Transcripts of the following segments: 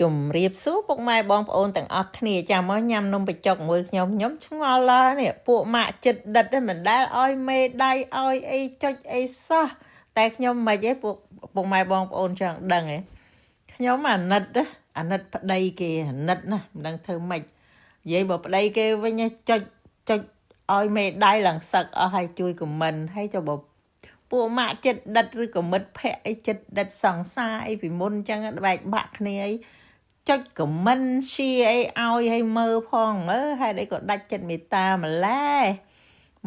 ជំរាបសួរពុកម៉ែបងប្អូនទាំងអស់គ្នាចាំមកញ៉ាំនំបញ្ចុកមួយខ្ញុំឆ្ងល់ឡើយនេះពួកម៉ាក់ចិត្តដិតមិនដែលឲ្យមេដៃឲ្យអីចុចអីសោះតែខ្ញុំមិនឯងពុកម៉ែបងប្អូនចង់ដឹងឯងខ្ញុំអាណិតប្តីគេអាណិតណាមិនដឹងធ្វើម៉េចនិយាយបើប្តីគេវិញចុចឲ្យមេដៃឡើងសឹកអស់ហើយជួយខមមិនហើយចុះបើពួកម៉ាក់ចិត្តដិតឬក៏មិត្តភ័ក្តិអីចិត្តដិតសង្សារអីពីមុនអញ្ចឹងបែកបាក់គ្នាអីចុចខមមិន share អីឲ្យឲ្យមើលផងមើលហេតុអីក៏ដាច់ចិត្តមេត្តាម្ល៉េះ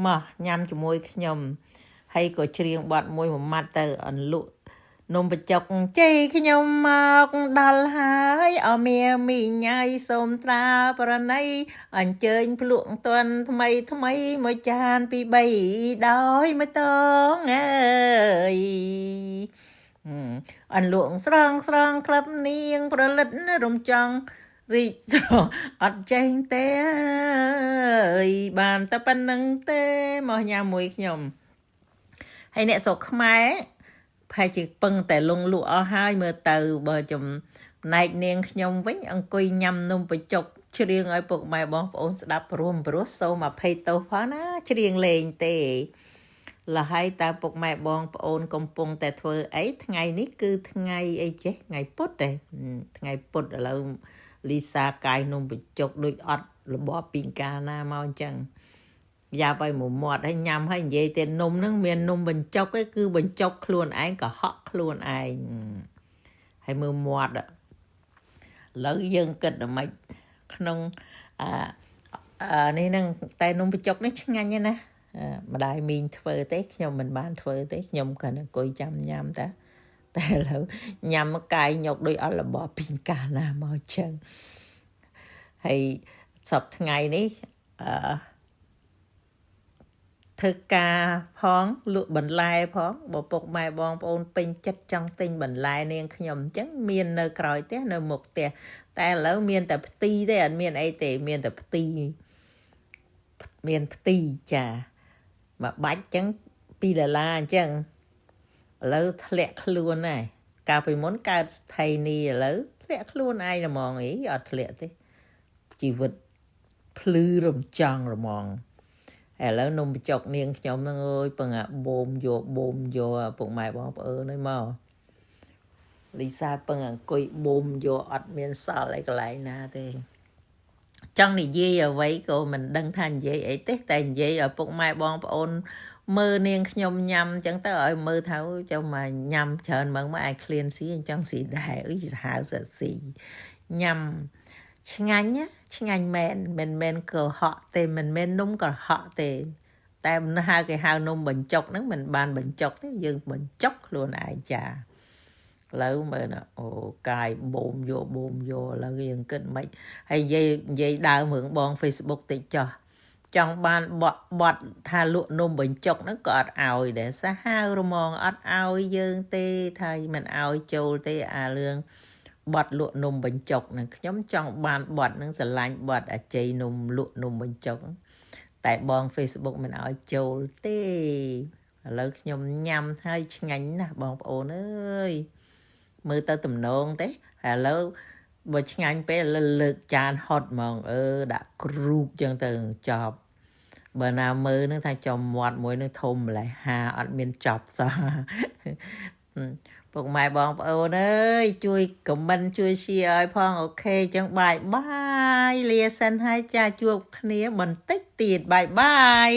មកញ៉ាំជាមួយខ្ញុំហើយក៏ច្រៀងបទមួយម៉ាត់ទៅអន្លក់នំបញ្ចុកជ័យខ្ញុំមកដល់ហើយអមៀមីញ៉ៃសូមត្រាប្រណីអញ្ជើញភ្លក់តន់ថ្មីមួយចានពី3ដោយមិនតងអើយអន្លក់ស្រងក្លឹបនាងប្រលិតរំចង់រីកស្រអត់ចេញទេអើយបានតែប៉ុណ្្នឹងទេមកញ៉ាំមួយខ្ញុំហើយអ្នកស្រុកខ្មែរប្រហែលជាពឹងតែលងលក់អស់ហើយមើលទៅបើចំណែកនាងខ្ញុំវិញអង្គុយញ៉ាំនំបញ្ចុកច្រៀងឲ្យពុកម៉ែបងប្អូនស្ដាប់រួមព្រោះសូមអភ័យទោសផងណាច្រៀងលេងទេលហើយតើពុកម៉ែបងប្អូនកំពុងតែធ្វើអីថ្ងៃនេះគឺថ្ងៃអីចេះថ្ងៃពុធទេថ្ងៃពុធឥឡូវលីសាកាយនំបញ្ចុកដូចអត់របបពីកាលណាមកអញ្ចឹងយ៉ាប់ឲ្យមួយមាត់ហើយញ៉ាំហើយនិយាយតែនំហ្នឹងមាននំបញ្ចុកឯងគឺបញ្ចុកខ្លួនឯងកុហកខ្លួនឯងហើយមើលមាត់ឥឡូវយើងគិតដល់ម៉េចក្នុងនេះហ្នឹងតែនំបញ្ចុកនេះឆ្ងាញ់ណាស់ម្ដាយមីងធ្វើទេខ្ញុំមិនបានធ្វើទេខ្ញុំគ្រាន់តែអង្គុយចាំញ៉ាំតែឥឡូវញ៉ាំមកកាយញុកដូចអត់របបពីកាលណាមកចឹងហើយសប្តាហ៍ថ្ងៃនេះធ្វើការផងលក់បន្លែផងបើពុកម៉ែបងប្អូនពេញចិត្តចង់ទិញបន្លែនាងខ្ញុំអញ្ចឹងមាននៅក្រោយផ្ទះនៅមុខផ្ទះតែឥឡូវមានតែផ្ទីទេអត់មានអីទេមានតែផ្ទីចាមួយបាច់អញ្ចឹង$2អញ្ចឹងឥឡូវធ្លាក់ខ្លួនហើយកាលពីមុនកើតស្ថិនីឥឡូវធ្លាក់ខ្លួនឯងហ្មងអីអត់ធ្លាក់ទេជីវិតភ្លឺរំចង់ហ្មងឥឡូវនំបញ្ចុកនាងខ្ញុំហ្នឹងអើយពឹងបូមយកពុកម៉ែបងប្អូនហើយមកលីសាពឹងអង្គុយបូមយកអត់មានសល់អីកន្លែងណាទេចង់និយាយអ្វីក៏មិនដឹងថានិយាយអីទេតែនិយាយឲ្យពុកម៉ែបងប្អូនមើលនាងខ្ញុំញ៉ាំអញ្ចឹងទៅឲ្យមើលថាចុះមកញ៉ាំច្រើនមើលមកអាចឃ្លានស៊ីអញ្ចឹងស៊ីដែរអីសាហាវស៊ីញ៉ាំឆ្ងាញ់មែនមិនមែនកុហកទេមិនមែននំកុហកទេតែគេហៅនំបញ្ចុកហ្នឹងមិនបានបញ្ចុកទេយើងបញ្ចុកខ្លួនឯងចាឥឡូវមើលណាអូកាយបូមយកឥឡូវយើងគិតមិនហើយនិយាយដើមរឿងបង Facebook តិចចោះចង់បានបត់ថាលក់នំបញ្ចុកហ្នឹងក៏អត់ឲ្យដែរសាហាវរមងអត់ឲ្យយើងទេថាមិនឲ្យចូលទេអារឿងបត់លក់នំបញ្ចុកហ្នឹងខ្ញុំចង់បានបត់ហ្នឹងស្រឡាញ់បត់អាជ័យនំលក់នំបញ្ចុកតែបង Facebook មិនឲ្យចូលទេឥឡូវខ្ញុំញ៉ាំហើយឆ្ងាញ់ណាស់បងប្អូនអើយមើលទៅទំនងទេឥឡូវបើឆ្ងាញ់ពេលលើកចានហត់ហ្មងដាក់គ្រូបចឹងទៅចប់បើណាមើលនឹងថាចំមាត់មួយនឹងធំម្លេះហាអត់មានចប់សោះពុកម៉ែបងប្អូនអើយជួយខមមិនជួយ share ឲ្យផងអូខេចឹងបាយលាសិនហើយចាជួបគ្នាបន្តិចទៀតបាយ